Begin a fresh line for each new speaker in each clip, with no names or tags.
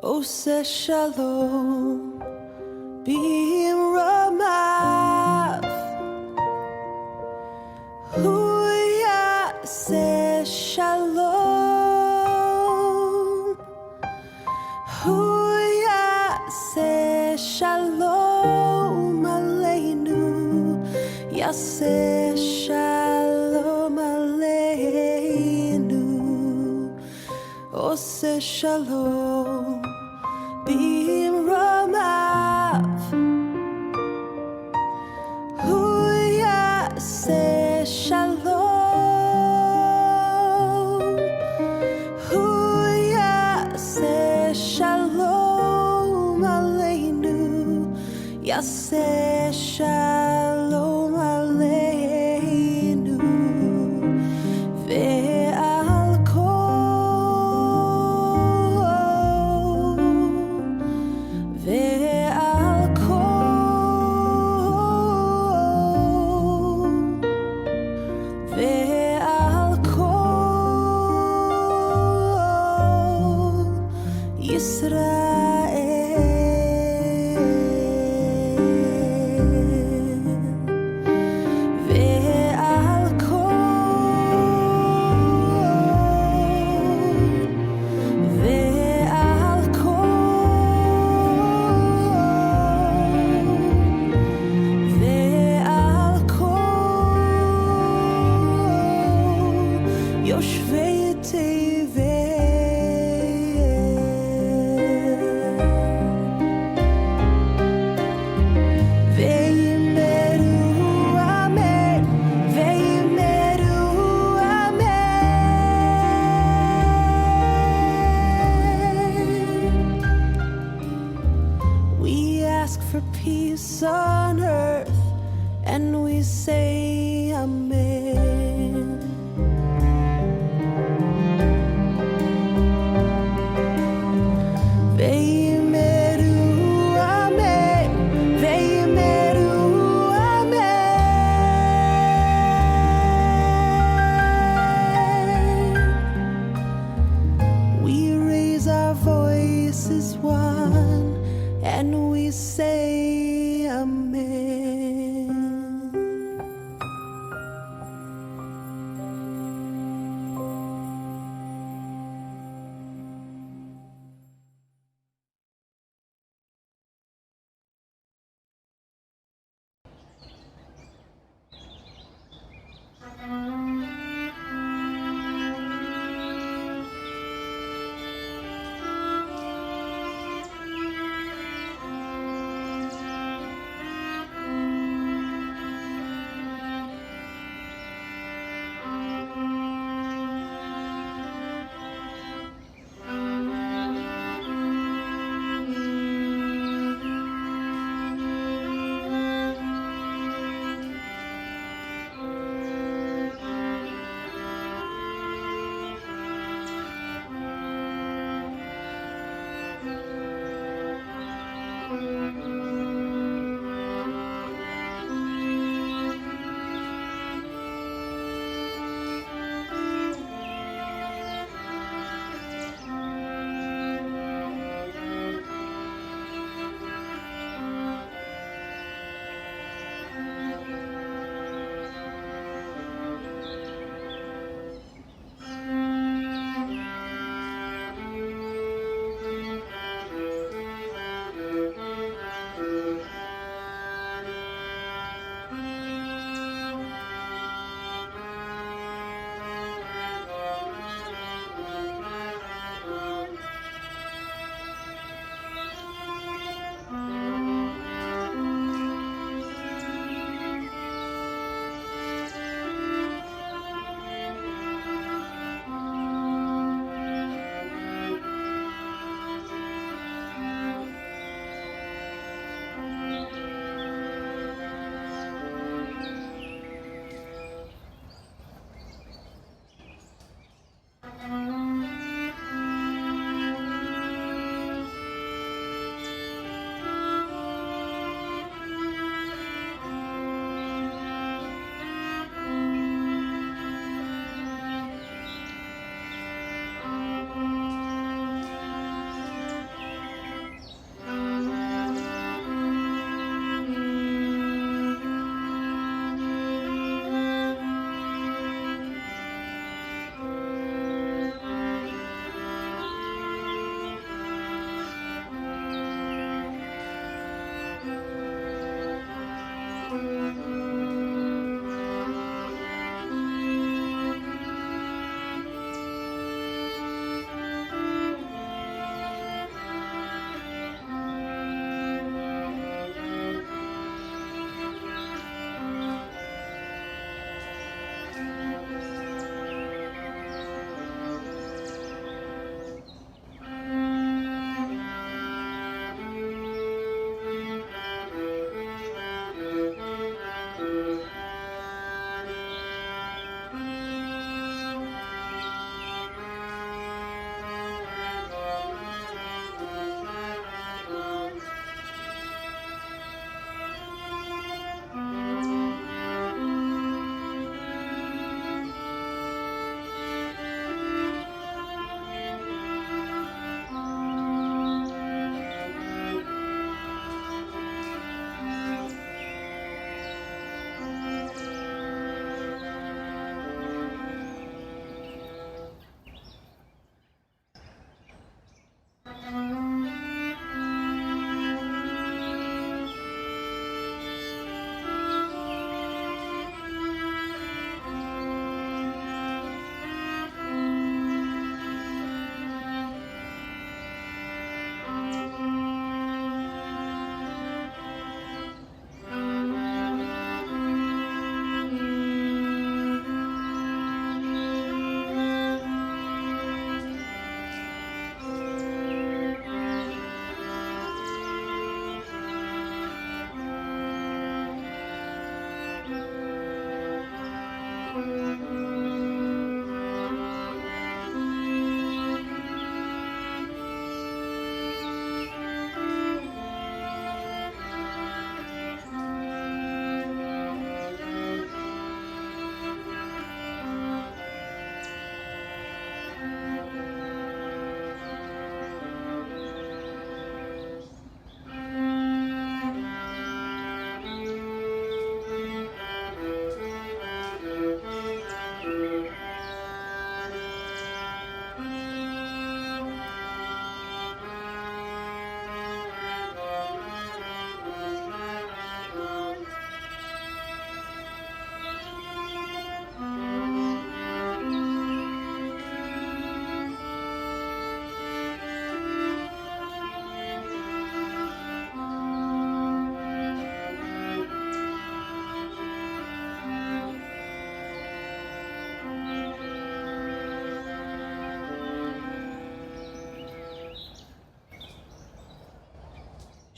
עושה שלום במרומיו, הוא יעשה שלום, הוא יעשה שלום עלינו, יעשה שלום עלינו, עושה שלום במרומיו, הוא יעשה שלום, הוא יעשה שלום עלינו, יעשה שלום עלינו, ועל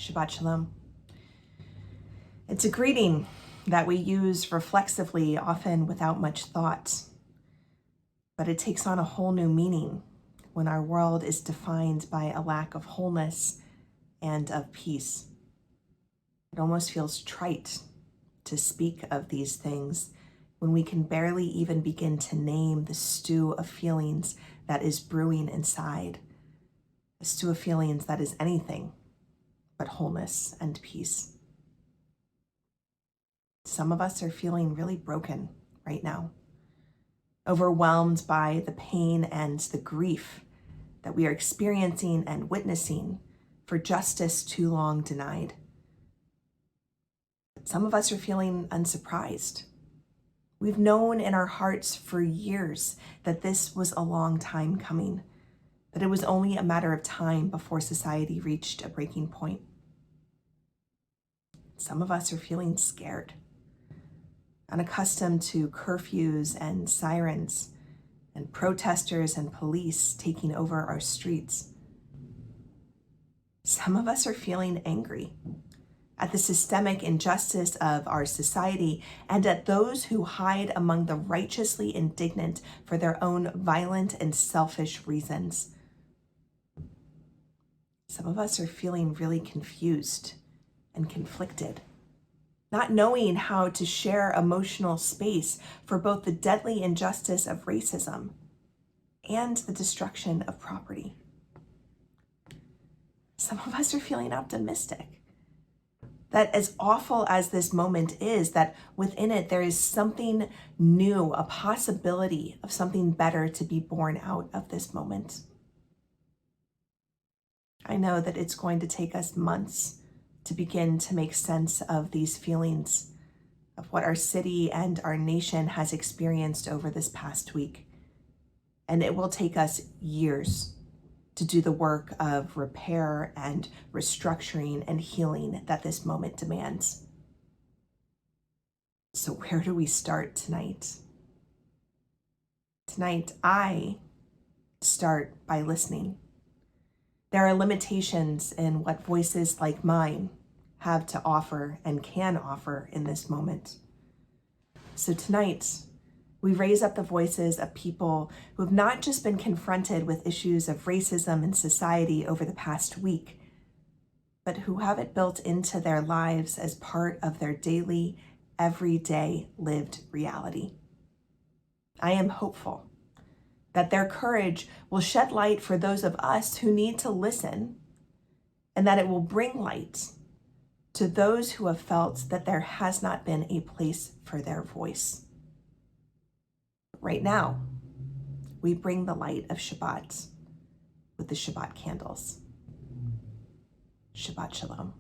Shabbat Shalom. It's a greeting that we use reflexively, often without much thought, but it takes on a whole new meaning when our world is defined by a lack of wholeness and of peace. It almost feels trite to speak of these things when we can barely even begin to name the stew of feelings that is brewing inside, a stew of feelings that is anything but wholeness and peace. Some of us are feeling really broken right now, overwhelmed by the pain and the grief that we are experiencing and witnessing for justice too long denied. Some of us are feeling unsurprised. We've known in our hearts for years that this was a long time coming, that it was only a matter of time before society reached a breaking point. Some of us are feeling scared, unaccustomed to curfews and sirens and protesters and police taking over our streets. Some of us are feeling angry at the systemic injustice of our society and at those who hide among the righteously indignant for their own violent and selfish reasons. Some of us are feeling really confused and conflicted, not knowing how to share emotional space for both the deadly injustice of racism and the destruction of property. Some of us are feeling optimistic that as awful as this moment is, that within it there is something new, a possibility of something better to be born out of this moment. I know that it's going to take us months to begin to make sense of these feelings, of what our city and our nation has experienced over this past week. And it will take us years to do the work of repair and restructuring and healing that this moment demands. So where do we start tonight? Tonight, I start by listening. There are limitations in what voices like mine have to offer and can offer in this moment. So tonight, we raise up the voices of people who have not just been confronted with issues of racism in society over the past week, but who have it built into their lives as part of their daily, everyday lived reality. I am hopeful that their courage will shed light for those of us who need to listen, and that it will bring light to those who have felt that there has not been a place for their voice. Right now, we bring the light of Shabbat with the Shabbat candles. Shabbat Shalom.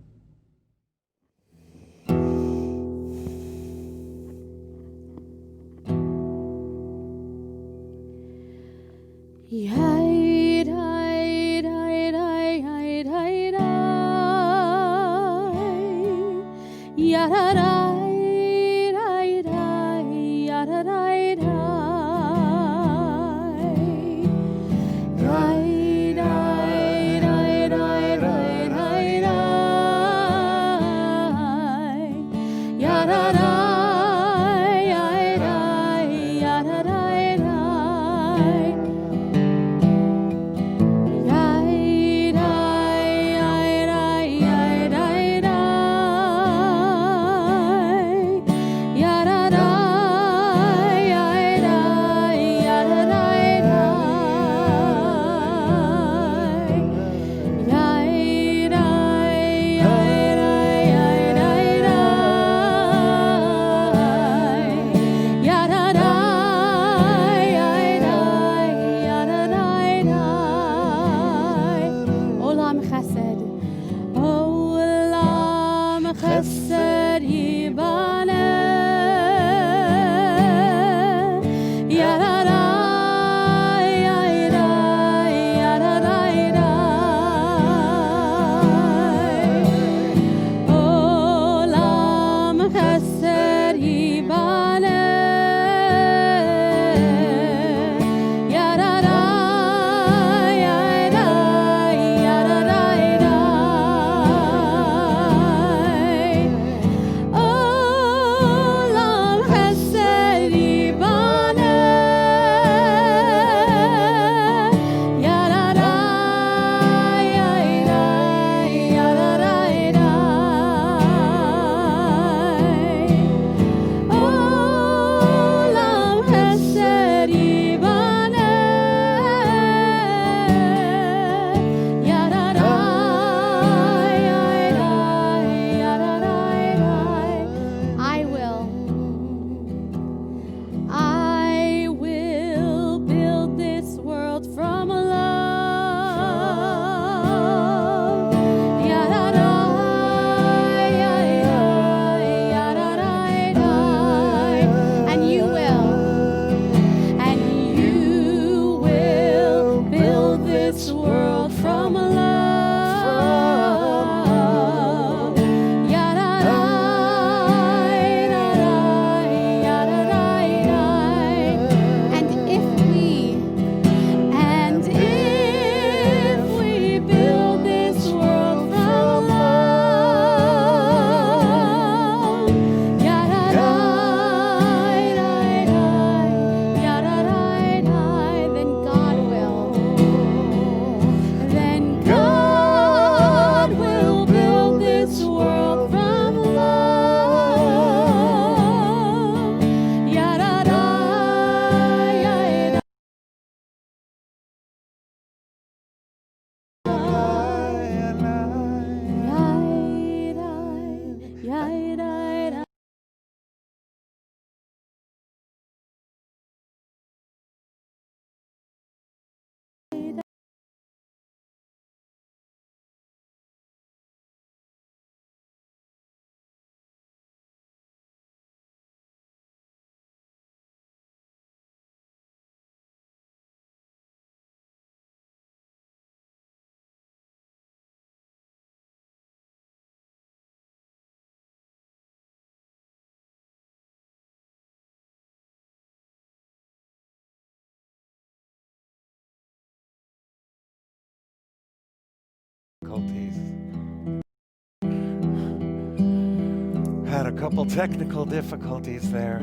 Had a couple technical difficulties there.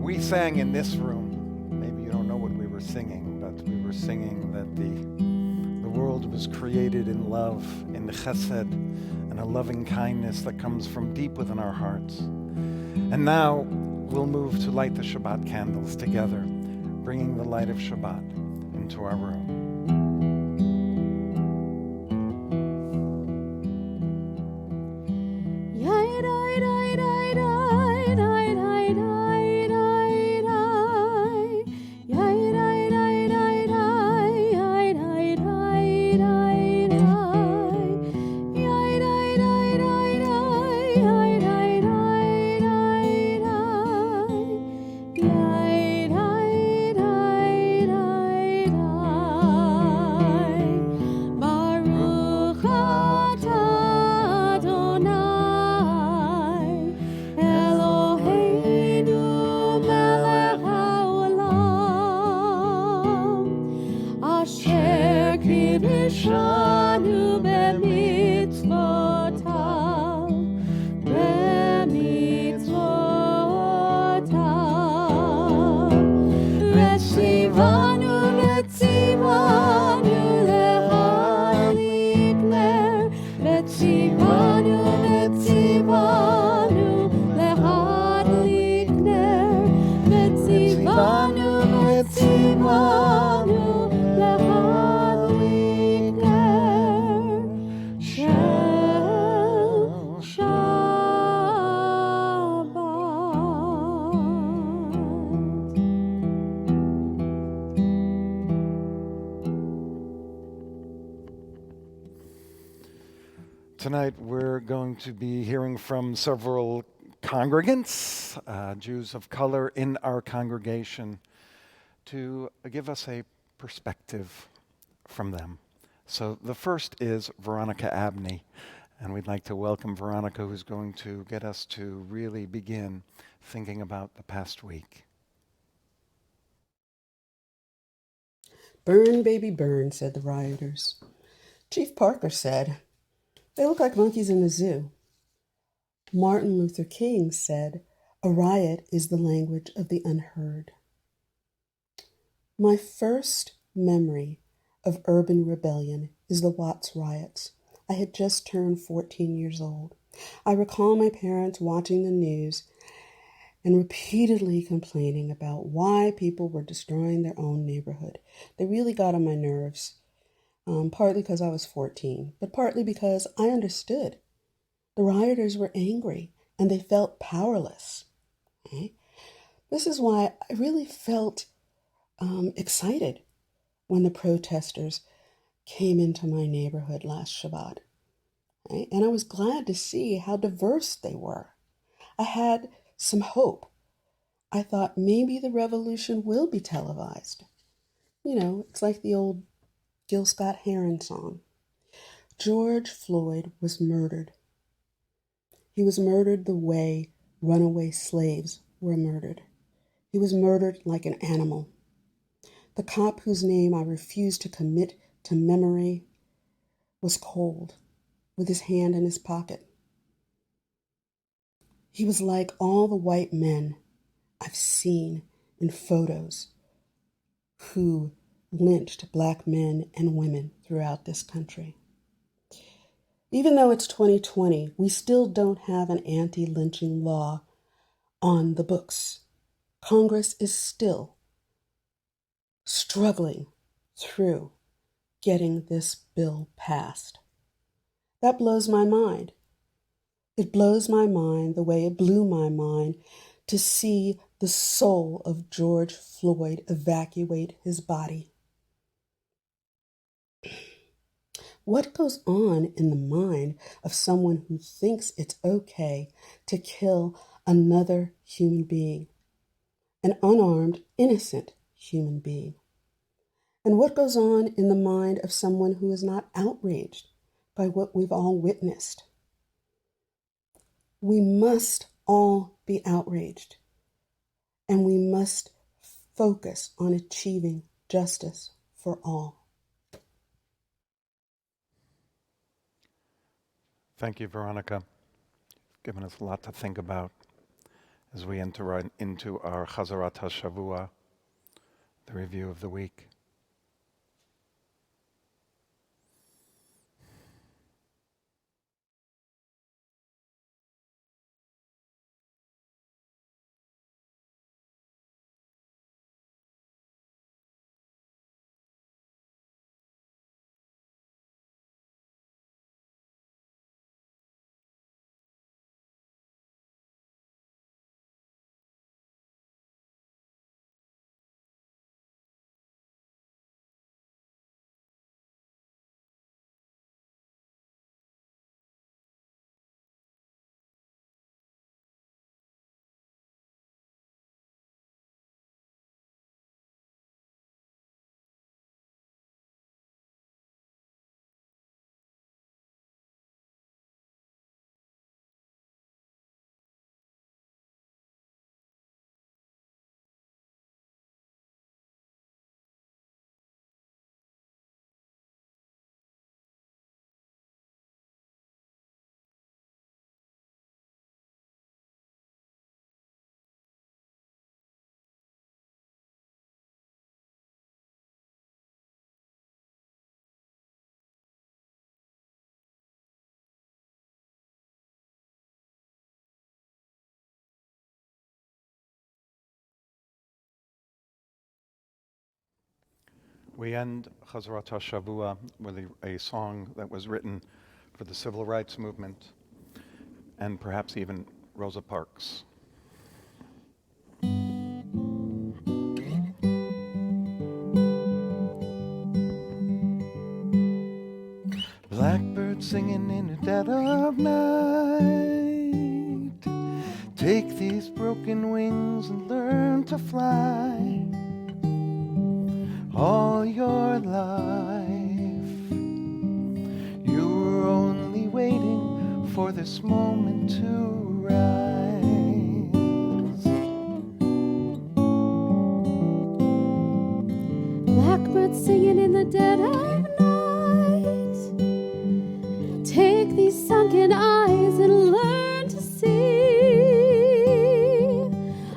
We sang in this room. Maybe you don't know what we were singing, but we were singing that the world was created in love, in the chesed, and a loving kindness that comes from deep within our hearts. And now we'll move to light the Shabbat candles together, bringing the light of Shabbat into our room. Tonight we're going to be hearing from several congregants, Jews of color in our congregation, to give us a perspective from them. So the first is Veronica Abney, and we'd like to welcome Veronica, who's going to get us to really begin thinking about the past week.
"Burn, baby, burn," said the rioters. Chief Parker said, "They look like monkeys in the zoo." Martin Luther King said, "A riot is the language of the unheard." My first memory of urban rebellion is the Watts riots. I had just turned 14 years old. I recall my parents watching the news and repeatedly complaining about why people were destroying their own neighborhood. They really got on my nerves, partly because I was 14, but partly because I understood. The rioters were angry and they felt powerless. Okay? This is why I really felt excited when the protesters came into my neighborhood last Shabbat. Okay? And I was glad to see how diverse they were. I had some hope. I thought maybe the revolution will be televised. You know, it's like the old Gil Scott-Heron song. George Floyd was murdered. He was murdered the way runaway slaves were murdered. He was murdered like an animal. The cop whose name I refused to commit to memory was cold, with his hand in his pocket. He was like all the white men I've seen in photos who lynched black men and women throughout this country. Even though it's 2020, we still don't have an anti-lynching law on the books. Congress is still struggling through getting this bill passed. That blows my mind. It blows my mind the way it blew my mind to see the soul of George Floyd evacuate his body. What goes on in the mind of someone who thinks it's okay to kill another human being, an unarmed, innocent human being? And what goes on in the mind of someone who is not outraged by what we've all witnessed? We must all be outraged, and we must focus on achieving justice for all.
Thank you, Veronica. You've given us a lot to think about as we enter into our Chazarat HaShavua, the review of the week. We end Chazarat HaShavua with a song that was written for the civil rights movement and perhaps even Rosa Parks. Blackbird singing in the dead of to fly all your life. You were only waiting for this moment to rise.
Blackbirds singing in the dead of night. Take these sunken eyes and learn to see.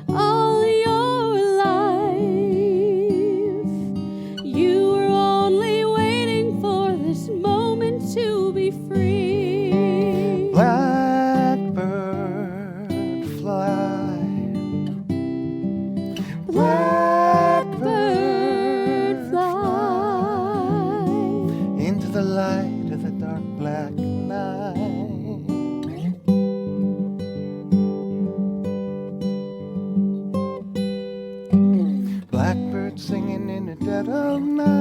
All your life, you were only waiting for this moment to be free.
Blackbird fly.
Blackbird fly
Into the light of the dark black night. Blackbird singing in the dead of night.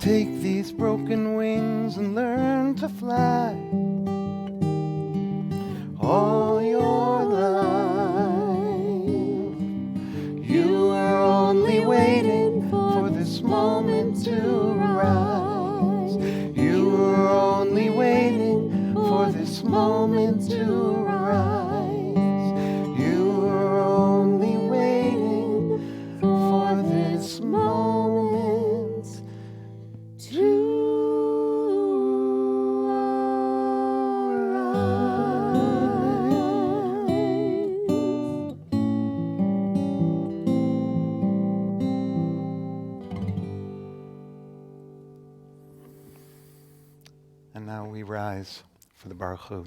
Take these broken wings and learn to fly all your life. You were only waiting for this moment to rise. You were only waiting for this moment to rise. You were only waiting for this moment to rise. And now we rise for the Baruch Hu.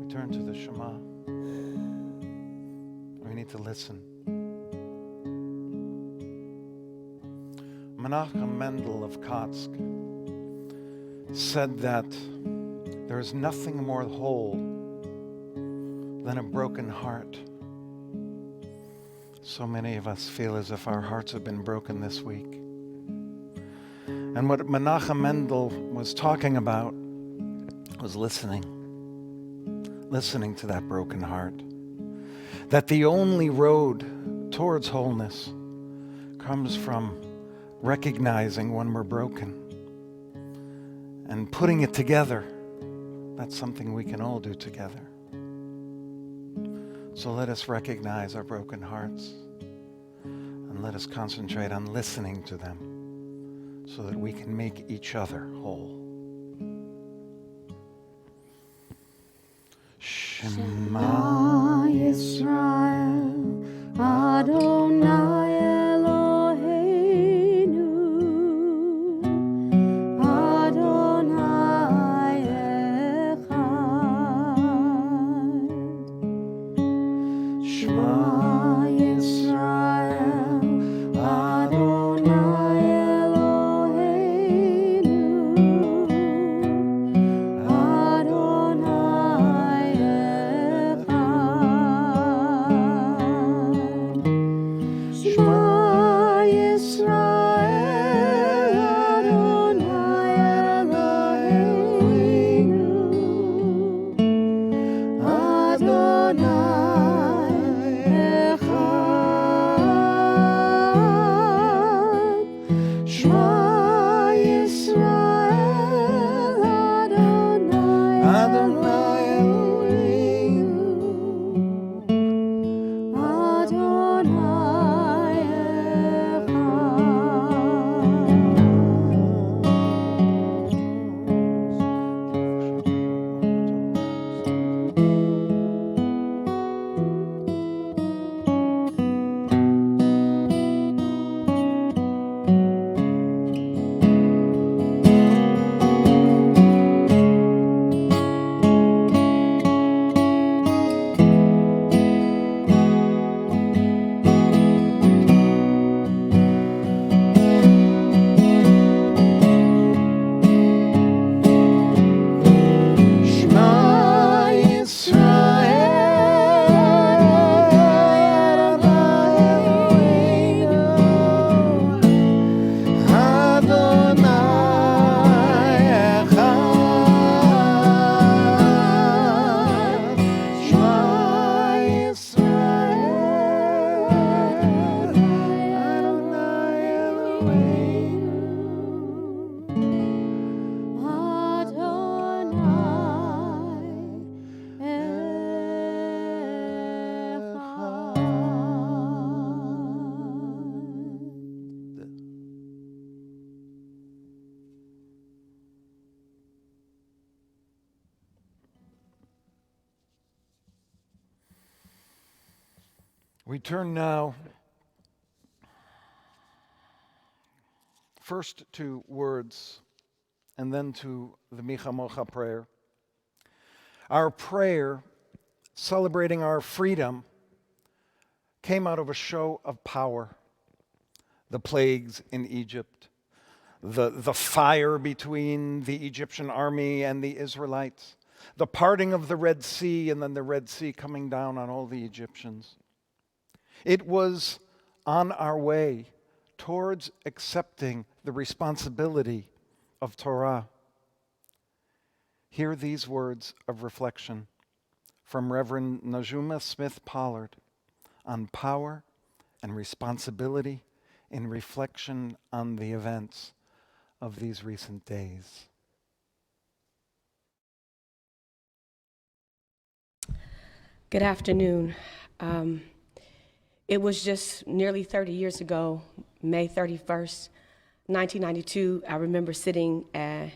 Turn to the Shema. We need to listen. Menachem Mendel of Kotsk said that there is nothing more whole than a broken heart. So many of us feel as if our hearts have been broken this week. And what Menachem Mendel was talking about was listening to that broken heart. That the only road towards wholeness comes from recognizing when we're broken and putting it together. That's something we can all do together. So let us recognize our broken hearts let us concentrate on listening to them so that we can make each other whole. Shema
Yisrael, Adonai Eloheinu, Adonai Echad. Shema Yisrael, Adonai Eloheinu, Adonai Echad. Shema Yisrael, Adonai Eloheinu, Adonai Echad. Shema Yisrael, Adonai Eloheinu, Adonai Shema Yisrael, Adonai Eloheinu, Adonai Echad. Shema Yisrael, Adonai Eloheinu,
We turn now first to words and then to the Micha Mocha prayer. Our prayer, celebrating our freedom, came out of a show of power. The plagues in Egypt, the fire between the Egyptian army and the Israelites, the parting of the Red Sea, and then the Red Sea coming down on all the Egyptians. It was on our way towards accepting the responsibility of Torah. Hear these words of reflection from Reverend Najuma Smith Pollard on power and responsibility in reflection on the events of these recent days.
Good afternoon. It was just nearly 30 years ago, May 31st, 1992. I remember sitting at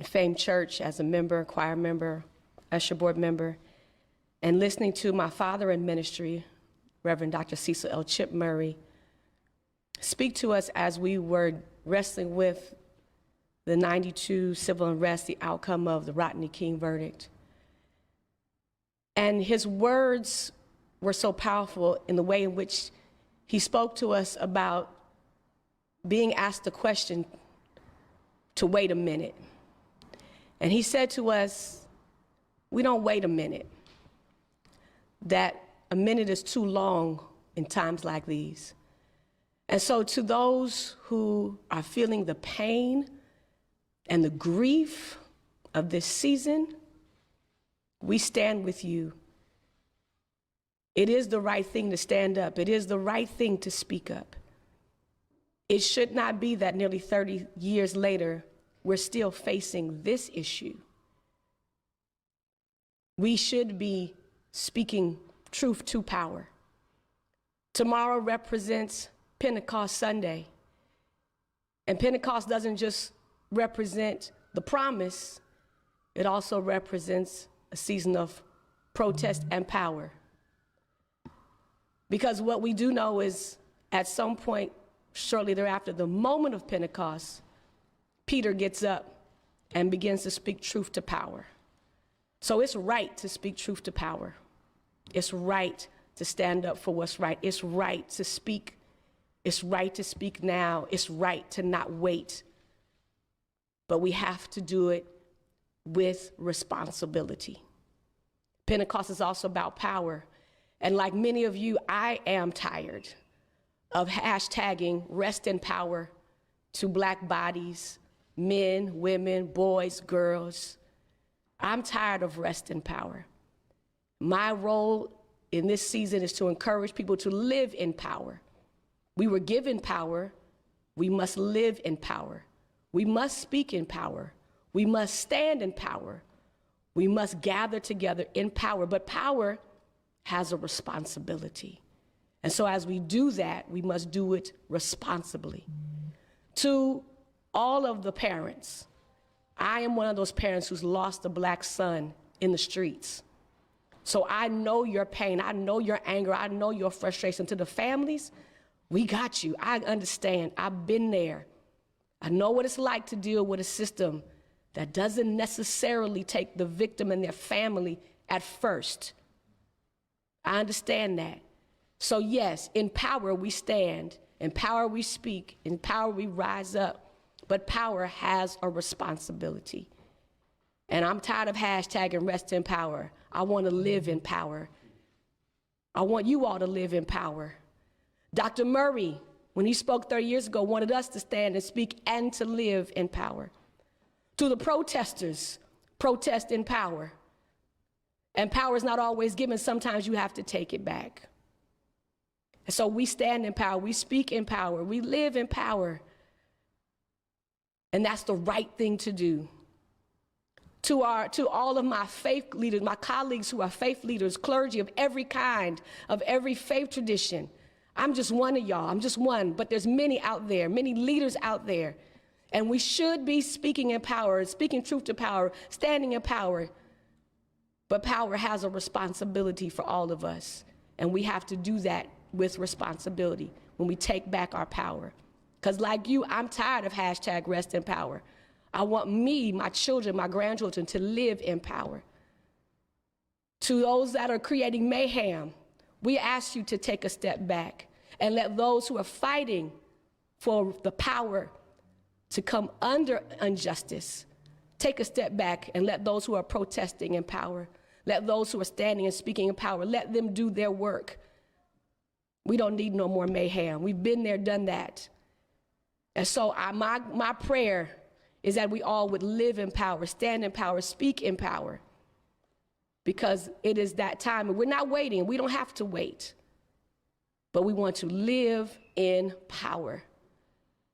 Fame Church as a member, choir member, usher board member, and listening to my father in ministry, Reverend Dr. Cecil L. Chip Murray, speak to us as we were wrestling with the 92 civil unrest, the outcome of the Rodney King verdict. And his words were so powerful in the way in which he spoke to us about being asked the question to wait a minute. And he said to us, we don't wait a minute, that a minute is too long in times like these. And so to those who are feeling the pain and the grief of this season, we stand with you. It is the right thing to stand up. It is the right thing to speak up. It should not be that nearly 30 years later, we're still facing this issue. We should be speaking truth to power. Tomorrow represents Pentecost Sunday. And Pentecost doesn't just represent the promise, it also represents a season of protest and power. Because what we do know is at some point shortly thereafter, the moment of Pentecost, Peter gets up and begins to speak truth to power. So it's right to speak truth to power. It's right to stand up for what's right. It's right to speak. It's right to speak now. It's right to not wait. But we have to do it with responsibility. Pentecost is also about power. And like many of you, I am tired of hashtagging rest in power to Black bodies, men, women, boys, girls. I'm tired of rest in power. My role in this season is to encourage people to live in power. We were given power. We must live in power. We must speak in power. We must stand in power. We must gather together in power. But power has a responsibility. And so as we do that, we must do it responsibly. To all of the parents, I am one of those parents who's lost a Black son in the streets. So I know your pain, I know your anger, I know your frustration. To the families, we got you. I understand. I've been there. I know what it's like to deal with a system that doesn't necessarily take the victim and their family at first. I understand that. So yes, in power we stand, in power we speak, in power we rise up, but power has a responsibility. And I'm tired of hashtagging rest in power. I want to live in power. I want you all to live in power. Dr. Murray, when he spoke 30 years ago, wanted us to stand and speak and to live in power. To the protesters, protest in power. And power is not always given. Sometimes you have to take it back. And so we stand in power, we speak in power, we live in power. And that's the right thing to do. To all of my faith leaders, my colleagues who are faith leaders, clergy of every kind, of every faith tradition. I'm just one of y'all, I'm just one, but there's many out there, many leaders out there. And we should be speaking in power, speaking truth to power, standing in power. But power has a responsibility for all of us. And we have to do that with responsibility when we take back our power. Because like you, I'm tired of hashtag rest in power. I want me, my children, my grandchildren to live in power. To those that are creating mayhem, we ask you to take a step back and let those who are fighting for the power to come under injustice take a step back and let those who are protesting in power, let those who are standing and speaking in power, let them do their work. We don't need no more mayhem. We've been there, done that. And so my prayer is that we all would live in power, stand in power, speak in power, because it is that time. And we're not waiting. We don't have to wait. But we want to live in power.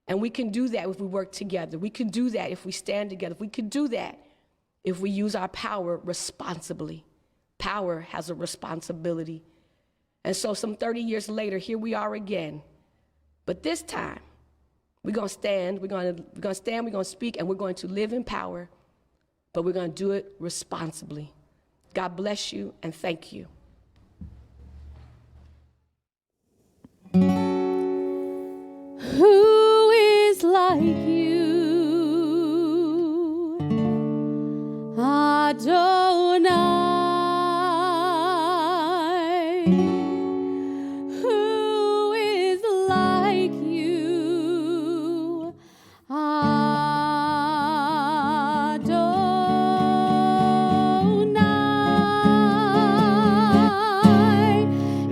And we can do that if we work together. We can do that if we stand together. We can do that if we use our power responsibly. Power has a responsibility. And so some 30 years later, here we are again. But this time, we're going to stand, we're going to speak, and we're going to live in power, but we're going to do it responsibly. God bless you, and thank you.
Who is like you, Adonai? Who is like you, Adonai?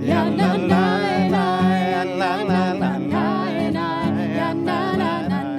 Ya na na na na na na na. Ya na na na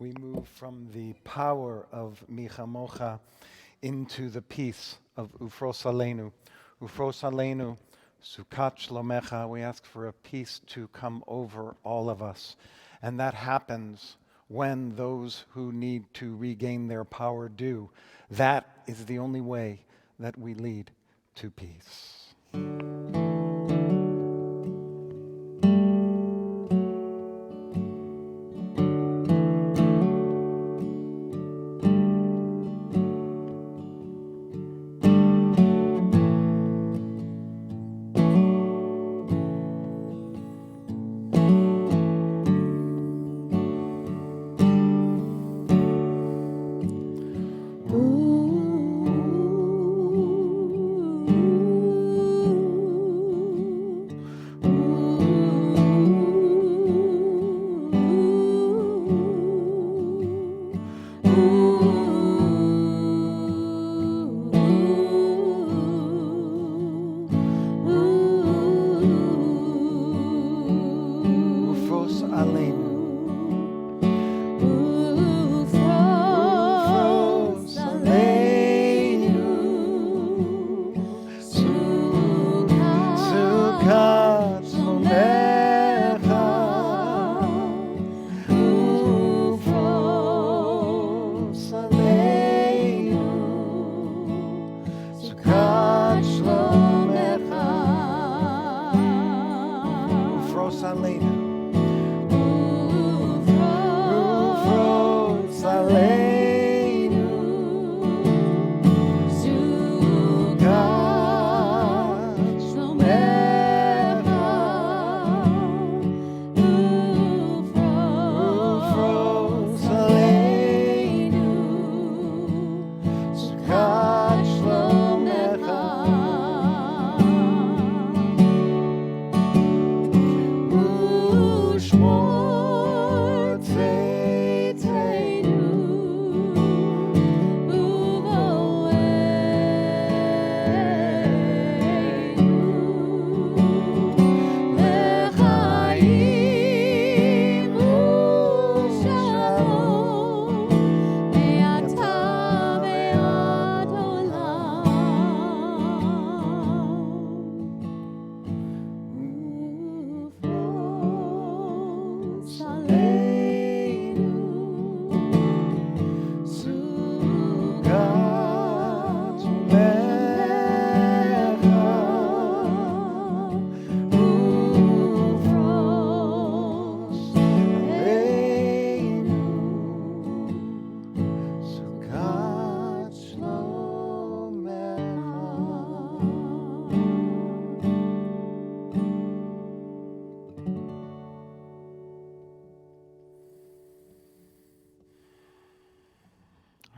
we move from the power of Michamocha into the peace of Ufros Aleinu. Ufros Aleinu, Sukat Shlomecha. We ask for a peace to come over all of us. And that happens when those who need to regain their power do. That is the only way that we lead to peace.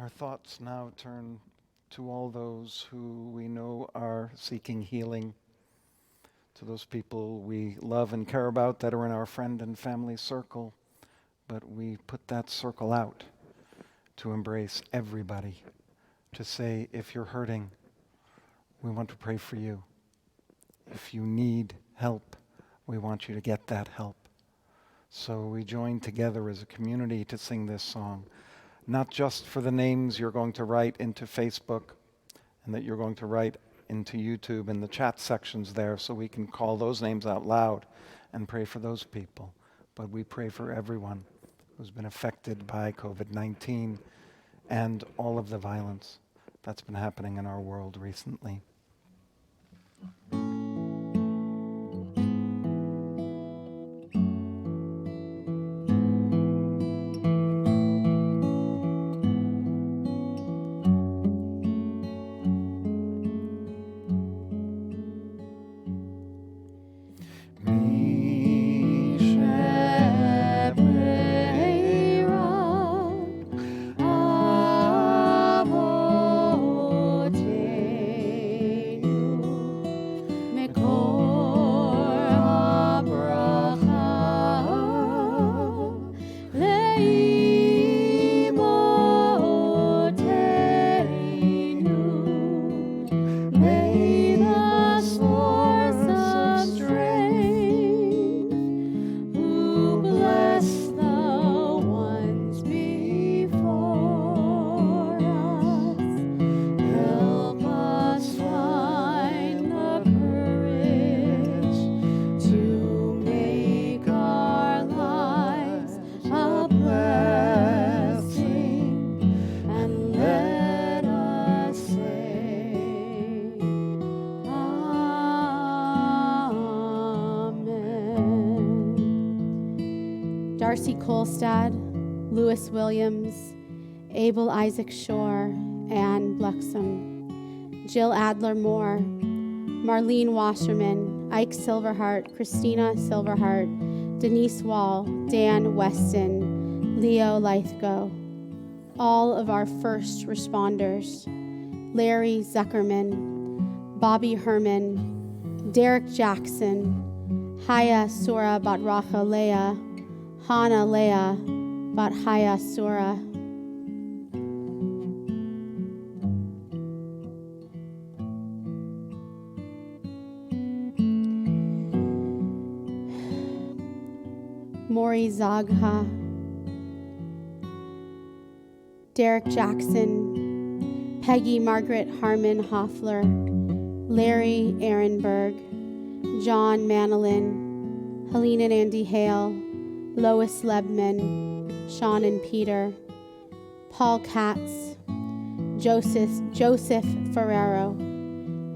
Our thoughts now turn to all those who we know are seeking healing, to those people we love and care about that are in our friend and family circle, but we put that circle out to embrace everybody, to say, if you're hurting, we want to pray for you. If you need help, we want you to get that help. So we join together as a community to sing this song, not just for the names you're going to write into Facebook and that you're going to write into YouTube in the chat sections there so we can call those names out loud and pray for those people. But we pray for everyone who's been affected by COVID-19 and all of the violence that's been happening in our world recently.
Williams, Abel Isaac Shore, Ann Bluxom, Jill Adler Moore, Marlene Wasserman, Ike Silverhart, Christina Silverhart, Denise Wall, Dan Weston, Leo Lithgow, all of our first responders, Larry Zuckerman, Bobby Herman, Derek Jackson, Haya Sura Batracha Leah, Hana Leah Bat Haya Sura. Maury Zagha, Derek Jackson, Peggy Margaret Harmon Hoffler, Larry Ehrenberg, John Manolin, Helene and Andy Hale, Lois Lebman, Sean and Peter, Paul Katz, Joseph Ferrero,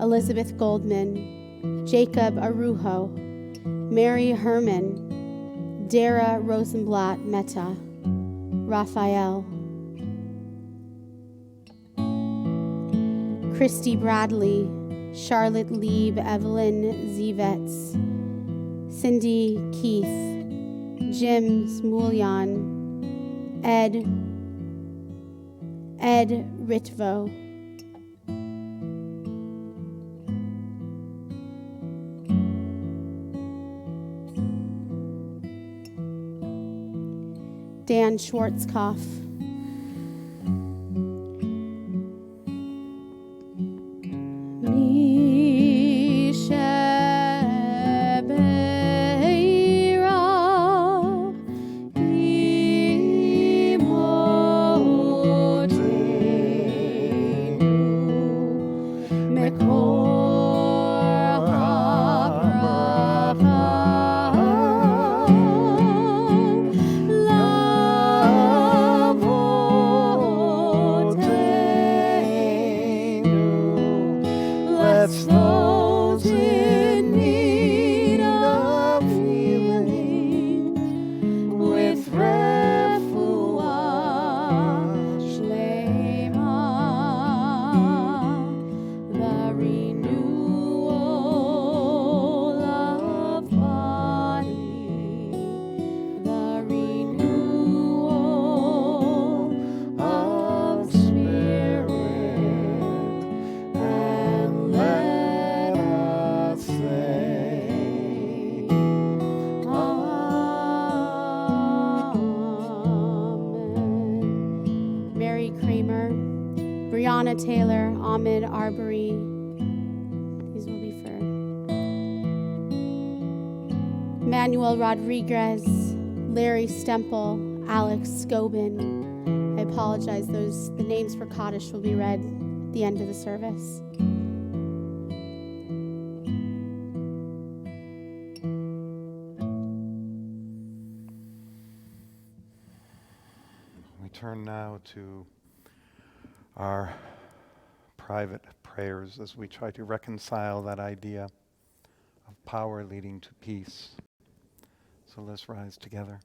Elizabeth Goldman, Jacob Arujo, Mary Herman, Dara Rosenblatt Mehta, Raphael, Christy Bradley, Charlotte Lieb, Evelyn Zivets, Cindy Keith, Jim Smulyan, Ed Ritvo, Dan Schwarzkopf, Breonna Taylor, Ahmed, Aubrey. These will be for Emanuel Rodriguez, Larry Stemple, Alex Scobin. I apologize, the names for Kaddish will be read at the end of the service.
We turn now to our private prayers as we try to reconcile that idea of power leading to peace. So let's rise together.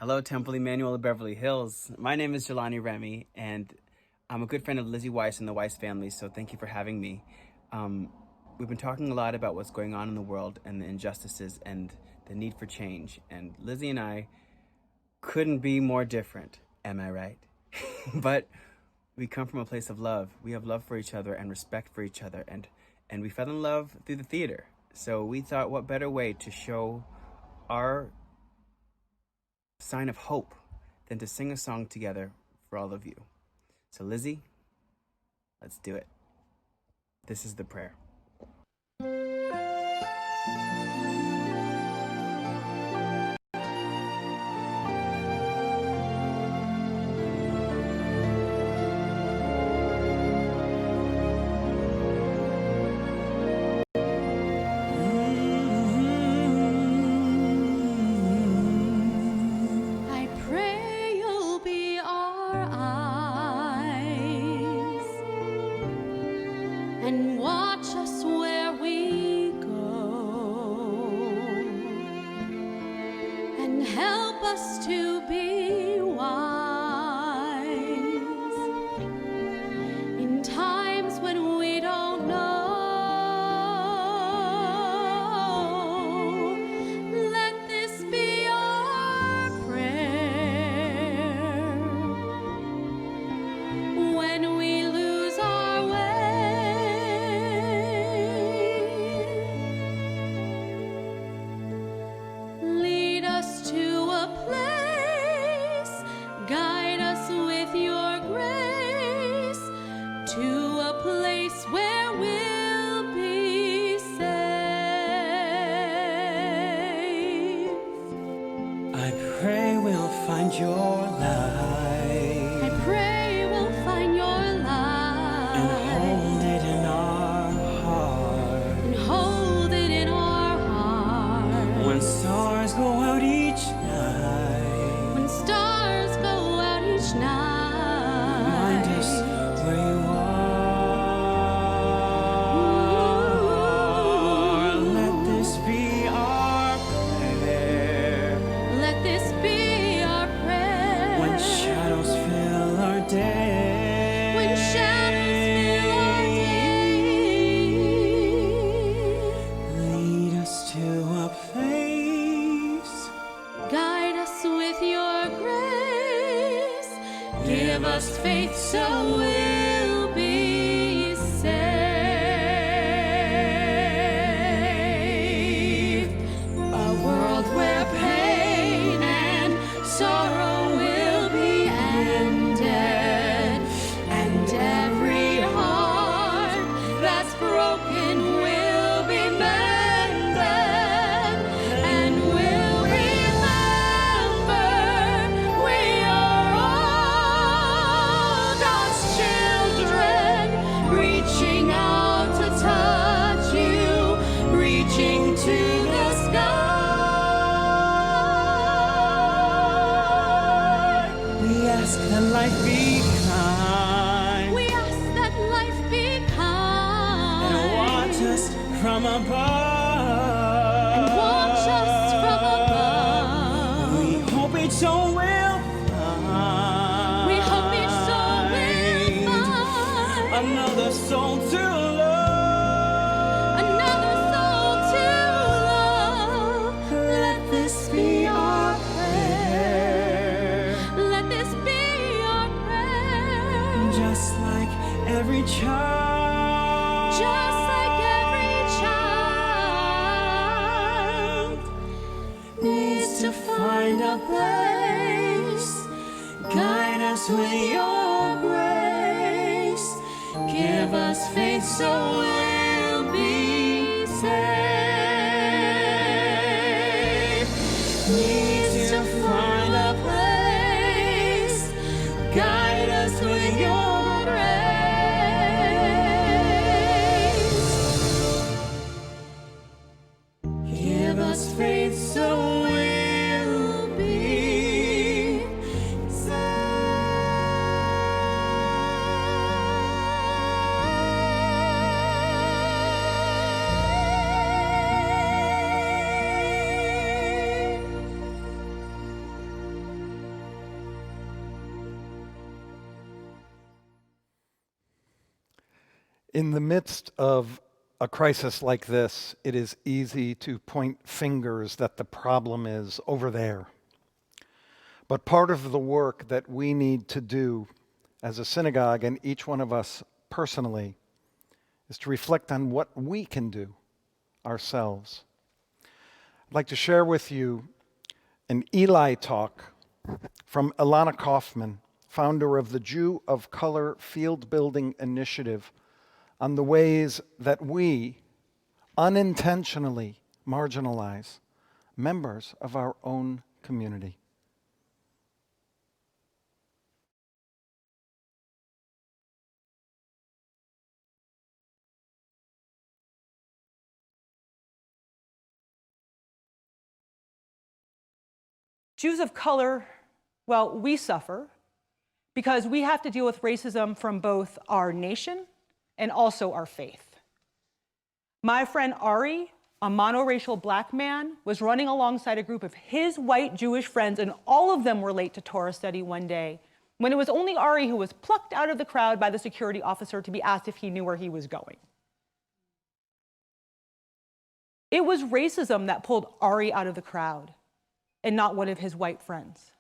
Hello, Temple Emanuel of Beverly Hills. My name is Jelani Remy, and I'm a good friend of Lizzie Weiss and the Weiss family, so thank you for having me. We've been talking a lot about what's going on in the world and the injustices and the need for change, and Lizzie and I couldn't be more different, am I right? But we come from a place of love. We have love for each other and respect for each other, and we fell in love through the theater. So we thought, what better way to show our sign of hope than to sing a song together for all of you. So Lizzie, let's do it. This is the prayer.
In the midst of a crisis like this, it is easy to point fingers that the problem is over there. But part of the work that we need to do as a synagogue, and each one of us personally, is to reflect on what we can do ourselves. I'd like to share with you an Eli talk from Ilana Kaufman, founder of the Jew of Color Field Building Initiative, on the ways that we unintentionally marginalize members of our own community.
Jews of color, well, we suffer because we have to deal with racism from both our nation and also our faith. My friend Ari, a monoracial black man, was running alongside a group of his white Jewish friends, and all of them were late to Torah study one day, when it was only Ari who was plucked out of the crowd by the security officer to be asked if he knew where he was going. It was racism that pulled Ari out of the crowd, and not one of his white friends.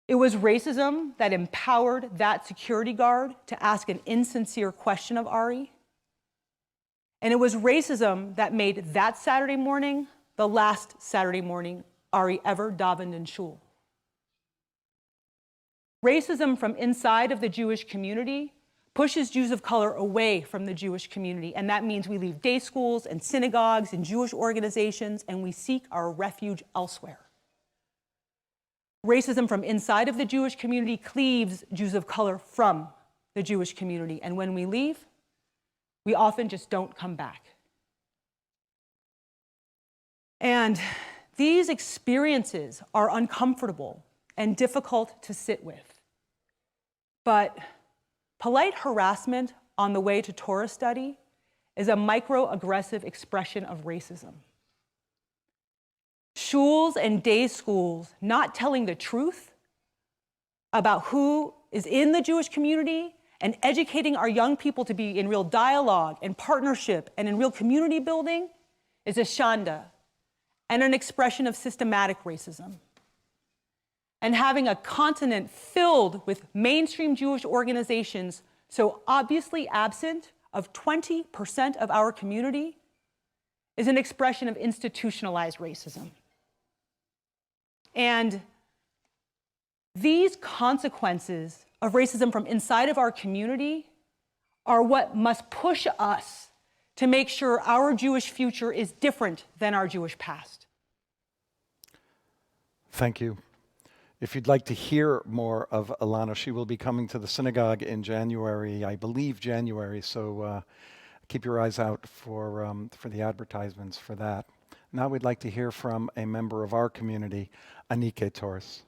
It was racism that empowered that security guard to ask an insincere question of Ari. And it was racism that made that Saturday morning the last Saturday morning Ari ever davened in shul. Racism from inside of the Jewish community pushes Jews of color away from the Jewish community, and that means we leave day schools and synagogues and Jewish organizations, and we seek our refuge elsewhere. Racism from inside of the Jewish community cleaves Jews of color from the Jewish community, and when we leave, we often just don't come back. And these experiences are uncomfortable and difficult to sit with. But polite harassment on the way to Torah study is a microaggressive expression of racism. Shuls and day schools not telling the truth about who is in the Jewish community and educating our young people to be in real dialogue and partnership and in real community building is a shanda and an expression of systematic racism. And having a continent filled with mainstream Jewish organizations so obviously absent of 20% of our community is an expression of institutionalized racism. And these consequences of racism from inside of our community are what must push us to make sure our Jewish future is different than our Jewish past.
Thank you. If you'd like to hear more of Ilana, she will be coming to the synagogue in January, I believe January, so keep your eyes out for the advertisements for that. Now we'd like to hear from a member of our community, Anika Tours.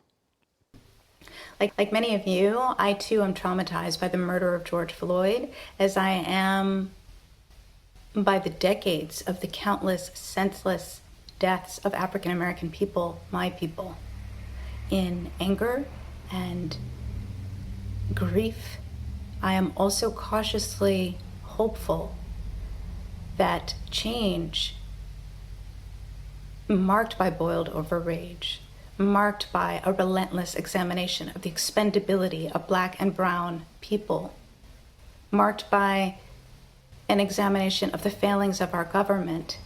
Like many of you, I too am traumatized by the murder of George Floyd, as I am by the decades of the countless senseless deaths of African American people, my people. In anger and grief, I am also cautiously hopeful that change, marked by boiled over rage, marked by a relentless examination of the expendability of Black and Brown people, marked by an examination of the failings of our government,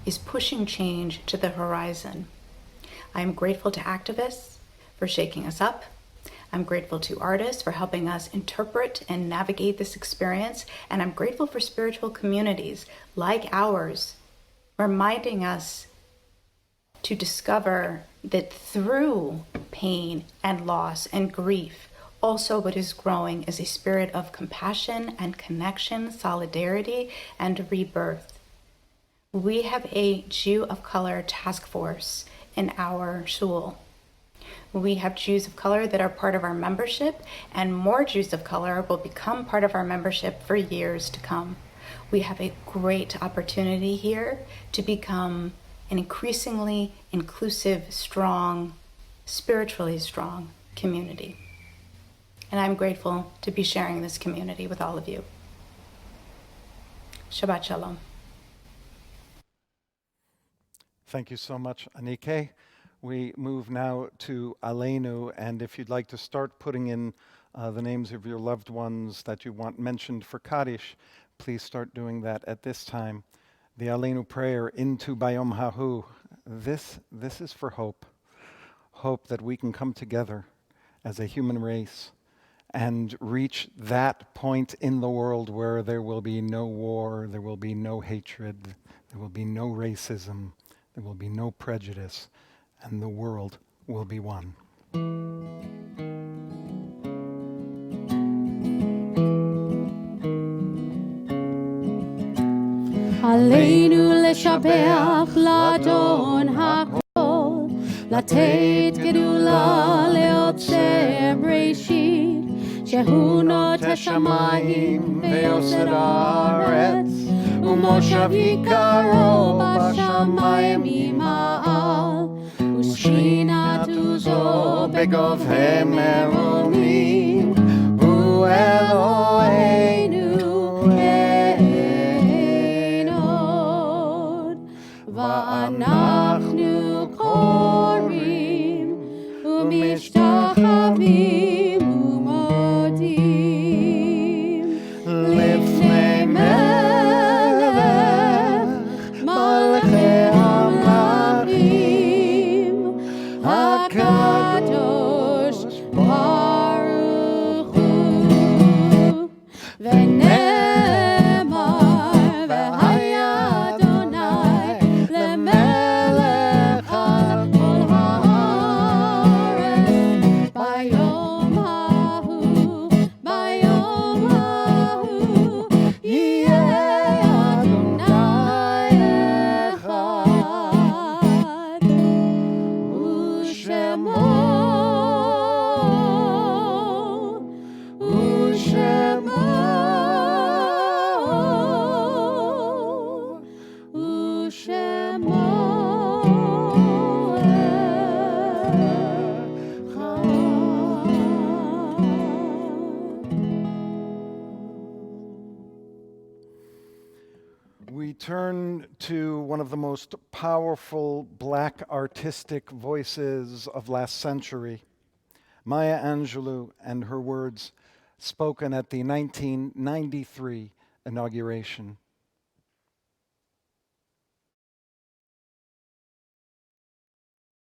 is pushing change to the horizon. I am grateful to activists for shaking us up. I'm grateful to artists for helping us interpret and navigate this experience. And I'm grateful for spiritual communities like ours, reminding us to discover that through pain and loss and grief, also what is growing is a spirit of compassion and connection, solidarity, and rebirth. We have a Jew of color task force in our shul. We have Jews of color that are part of our membership, and more Jews of color will become part of our membership for years to come. We have a great opportunity here to become an increasingly inclusive, strong, spiritually strong community. And I'm grateful to be sharing this community with all of you. Shabbat Shalom.
Thank you so much, Anika. We move now to Aleinu, and if you'd like to start putting in the names of your loved ones that you want mentioned for Kaddish, please start doing that at this time. The Aleinu prayer into Bayom Hahu. This is for hope. Hope that we can come together as a human race and reach that point in the world where there will be no war, there will be no hatred, there will be no racism, there will be no prejudice, and the world will be one.
Aleinu leshabeach ladon hakol, לתת גדולה ליוצר בראשית, שהוא נוטה השמיים ויוסד הארץ, ומושב יקרו בשמיים ממעל, ושכינת עוזו בגובה מרומים, הוא אלוהינו אין עוד, ואנחנו קוראים ומשתחווים ומודים לפני מלך מלכי המלכים הקדוש ברוך הוא, ונאמר והיה אדוני למלך על כל הארץ ביום ההוא, ביום ההוא יהיה אדוני אחד,
We turn to one of the most powerful Black artistic voices of last century, Maya Angelou, and her words spoken at the 1993 inauguration.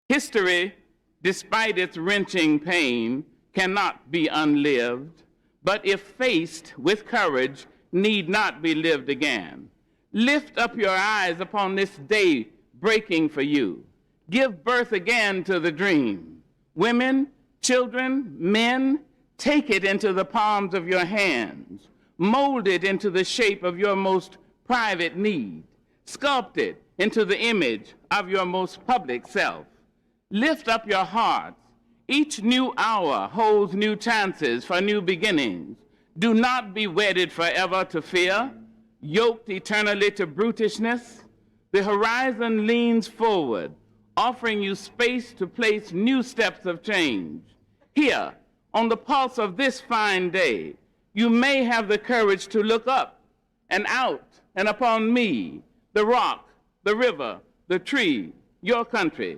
History, despite its wrenching pain, cannot be unlived, but if faced with courage, need not be lived again. Lift up your eyes upon this day breaking for you. Give birth again to the dream. Women, children, men, take it into the palms of your hands. Mold it into the shape of your most private need. Sculpt it into the image of your most public self. Lift up your hearts. Each new hour holds new chances for new beginnings. Do not be wedded forever to fear, yoked eternally to brutishness. The horizon leans forward, offering you space to place new steps of change. Here, on the pulse of this fine day, you may have the courage to look up and out and upon me, the rock, the river, the tree, your country.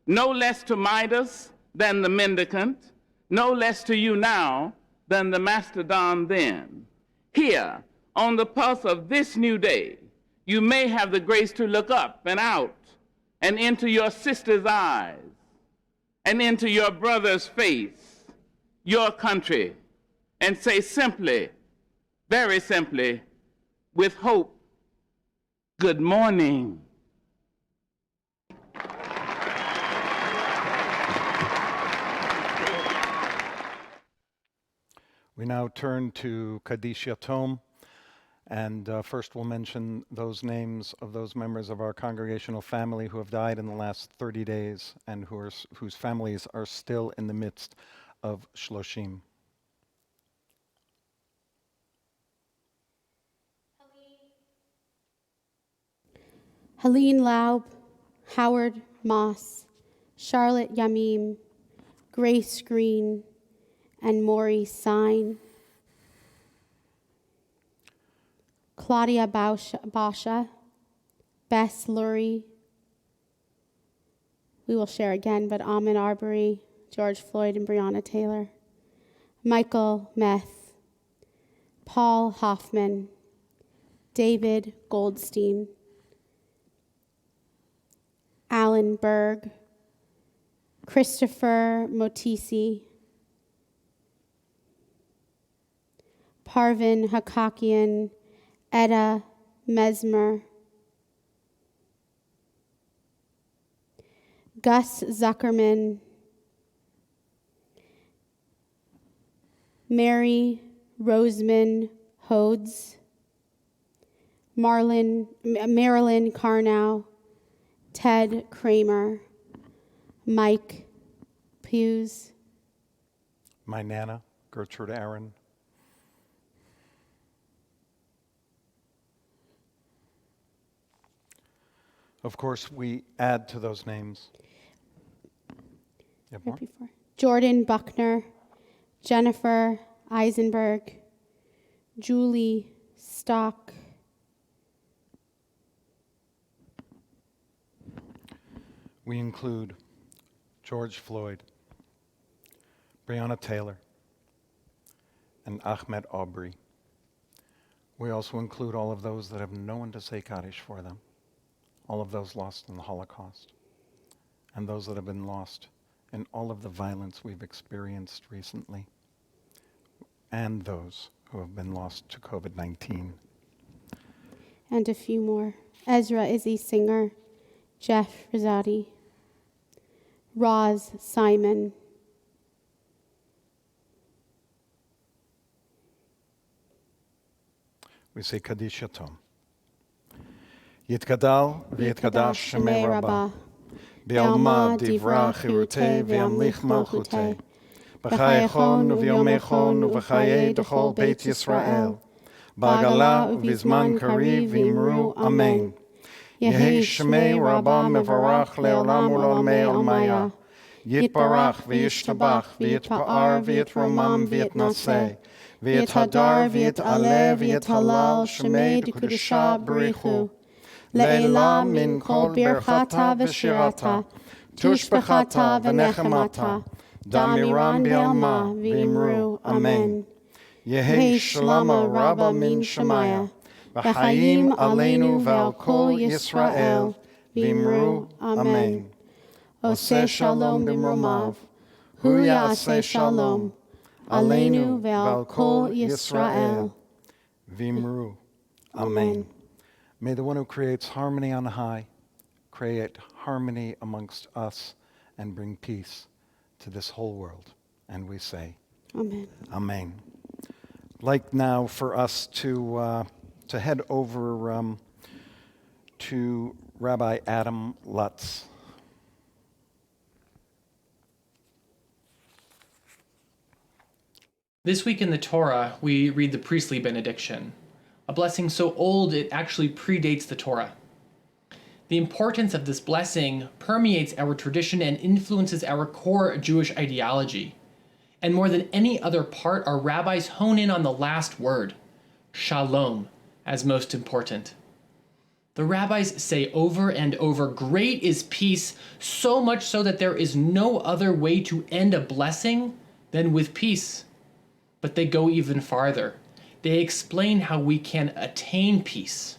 No less to Midas than the mendicant, no less to you now than the mastodon then. Here, on the pulse of this new day, you may have the grace to look up and out and into your sister's eyes and into your brother's face, your country, and say simply, very simply, with hope, good morning.
We now turn to Kaddish Yatom, and first we'll mention those names of those members of our congregational family who have died in the last 30 days and whose families are still in the midst of Shloshim.
Helene Laub, Howard Moss, Charlotte Yamim, Grace Green, and Maury Sign. Claudia Basha, Bess Lurie. We will share again, but Ahmed Aubrey, George Floyd, and Breonna Taylor. Michael Meth, Paul Hoffman, David Goldstein, Alan Berg, Christopher Motisi, Parvin Hakakian, Etta Mesmer, Gus Zuckerman, Mary Roseman Hodes, Marilyn Carnow, Ted Kramer, Mike Hughes,
My Nana, Gertrude Aaron. Of course, we add to those names. You have more?
Jordan Buckner, Jennifer Eisenberg, Julie Stock,
We include George Floyd, Breonna Taylor, and Ahmed Aubrey. We also include all of those that have no one to say Kaddish for them, all of those lost in the Holocaust, and those that have been lost in all of the violence we've experienced recently, and those who have been lost to COVID-19.
and a few more. Ezra Izzy Singer, Jeff Rosati, Roz Simon,
We say Kaddish Yatom. Yitkadal v'yitkadash Shemei Rabbah. B'alma divra chirutei v'yamlich malchutei. B'chayechon u'v'yomechon u'v'chayei d'chol Beit Yisrael. B'agala u'v'zman kariv v'imru Amen. Yehi Shemei Rabbah mevarach le'olam u'l'olmei olmaya. Yitbarach v'yishtabach v'yitpa'ar v'yitromam v'yitnaseh. V'yithadar v'yit'aleh v'yithalal Shemei d'kudusha b'richu. Le'ela min kol birchata v'shirata. Tushbechata v'nechemata. Damiran b'alma v'imru Amen. Yehi shalama rabba min Shemaya. V'chayim aleinu v'al kol Yisrael v'imru Amen. Oseh shalom b'mromav. Hu ya'aseh shalom. Aleinu ve'al kol Yisrael. V'imru. Amen. May the one who creates harmony on high create harmony amongst us and bring peace to this whole world. And we say,
Amen.
Amen. I'd like now for us to head over to Rabbi Adam Lutz.
This week in the Torah, we read the priestly benediction, a blessing so old it actually predates the Torah. The importance of this blessing permeates our tradition and influences our core Jewish ideology. And more than any other part, our rabbis hone in on the last word, shalom, as most important. The rabbis say over and over, great is peace, so much so that there is no other way to end a blessing than with peace. But they go even farther. They explain how we can attain peace,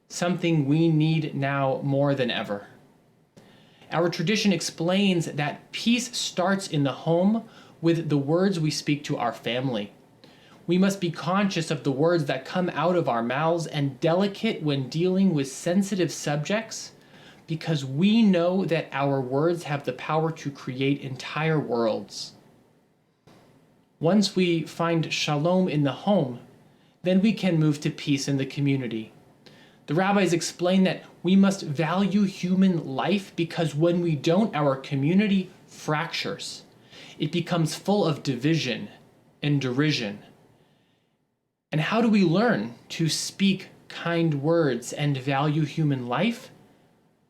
something we need now more than ever. Our tradition explains that peace starts in the home with the words we speak to our family. We must be conscious of the words that come out of our mouths and delicate when dealing with sensitive subjects, because we know that our words have the power to create entire worlds. Once we find shalom in the home, then we can move to peace in the community. The rabbis explain that we must value human life because when we don't, our community fractures. It becomes full of division and derision. And how do we learn to speak kind words and value human life?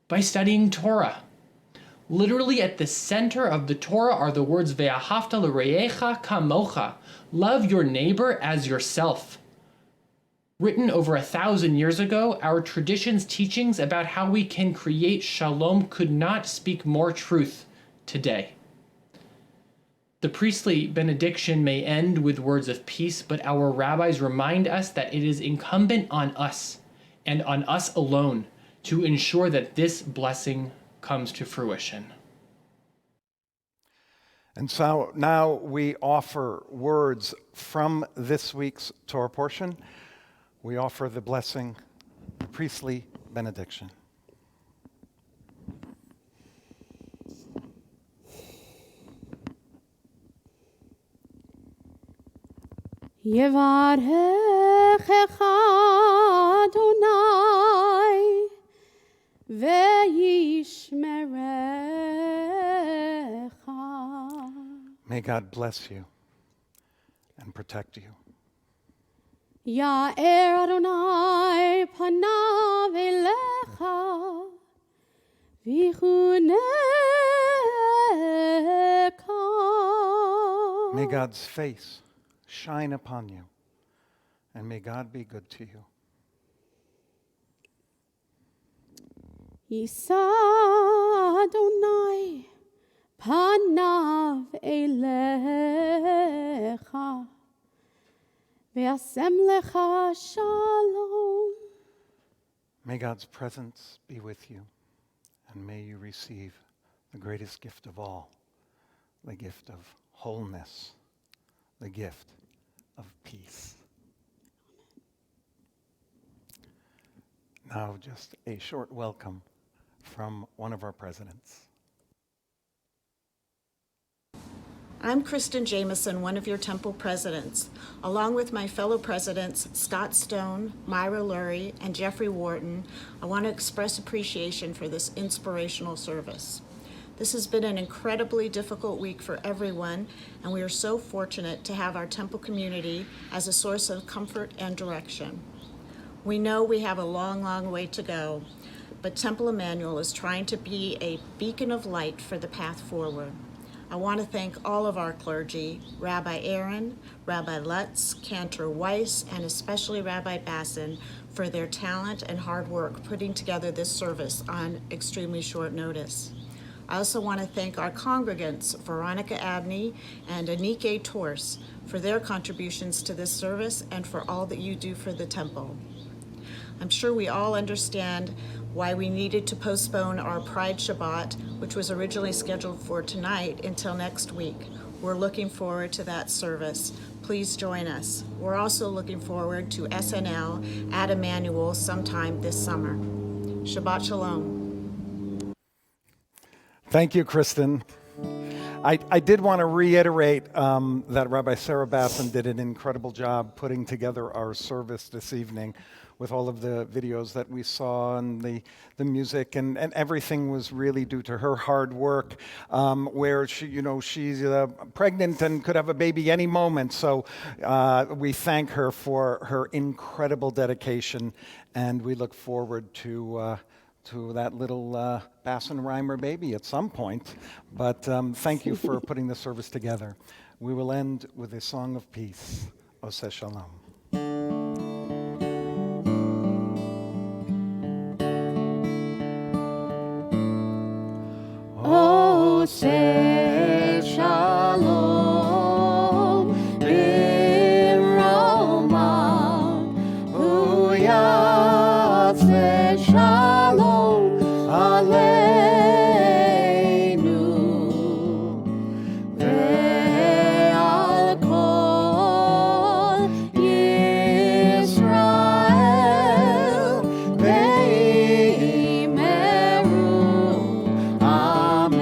By studying Torah. Literally at the center of the Torah are the words Ve'ahavta l'reyecha kamocha. Love your neighbor as yourself. Written over 1,000 years ago, our tradition's teachings about how we can create shalom could not speak more truth today. The priestly benediction may end with words of peace, but our rabbis remind us that it is incumbent on us, and on us alone, to ensure that this blessing comes to fruition.
And so now we offer words from this week's Torah portion. We offer the blessing, the priestly benediction.
Yevarechecha Adonai ve'yishmerecha.
May God bless you and protect you.
Ya'er Adonai panav elecha v'chuneka.
May God's face shine upon you, and may God be good to you.
Yisa Adonai panav elecha ve'asem lecha shalom.
May God's presence be with you, and may you receive the greatest gift of all, the gift of wholeness, the gift of peace. Now, just a short welcome from one of our presidents.
I'm Kristen Jameson, one of your temple presidents. Along with my fellow presidents, Scott Stone, Myra Lurie, and Jeffrey Wharton, I want to express appreciation for this inspirational service. This has been an incredibly difficult week for everyone, and we are so fortunate to have our temple community as a source of comfort and direction. We know we have a long, long way to go, but Temple Emanuel is trying to be a beacon of light for the path forward. I want to thank all of our clergy, Rabbi Aaron, Rabbi Lutz, Cantor Weiss, and especially Rabbi Bassin for their talent and hard work putting together this service on extremely short notice. I also want to thank our congregants, Veronica Abney and Anika Tours, for their contributions to this service and for all that you do for the temple. I'm sure we all understand why we needed to postpone our Pride Shabbat, which was originally scheduled for tonight, until next week. We're looking forward to that service. Please join us. We're also looking forward to SNL at Emanuel sometime this summer. Shabbat Shalom.
Thank you, Kristen. I did want to reiterate that Rabbi Sarah Bassin did an incredible job putting together our service this evening with all of the videos that we saw and the music, and everything was really due to her hard work, where she's pregnant and could have a baby any moment. So we thank her for her incredible dedication, and we look forward to that little Bassin Rhymer baby at some point. But thank you for putting the service together. We will end with a song of peace, Oseh Shalom.
Oseh Shalom B'Roma Uyaseh Shalom Aleinu Ve'al Kol Yisrael Ve'imeru Amen.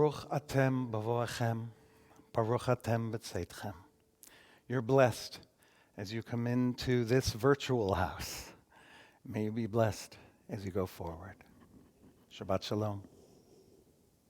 Baruch atem bavoachem, baruch atem b'tzeitchem. You're blessed as you come into this virtual house. May you be blessed as you go forward. Shabbat shalom.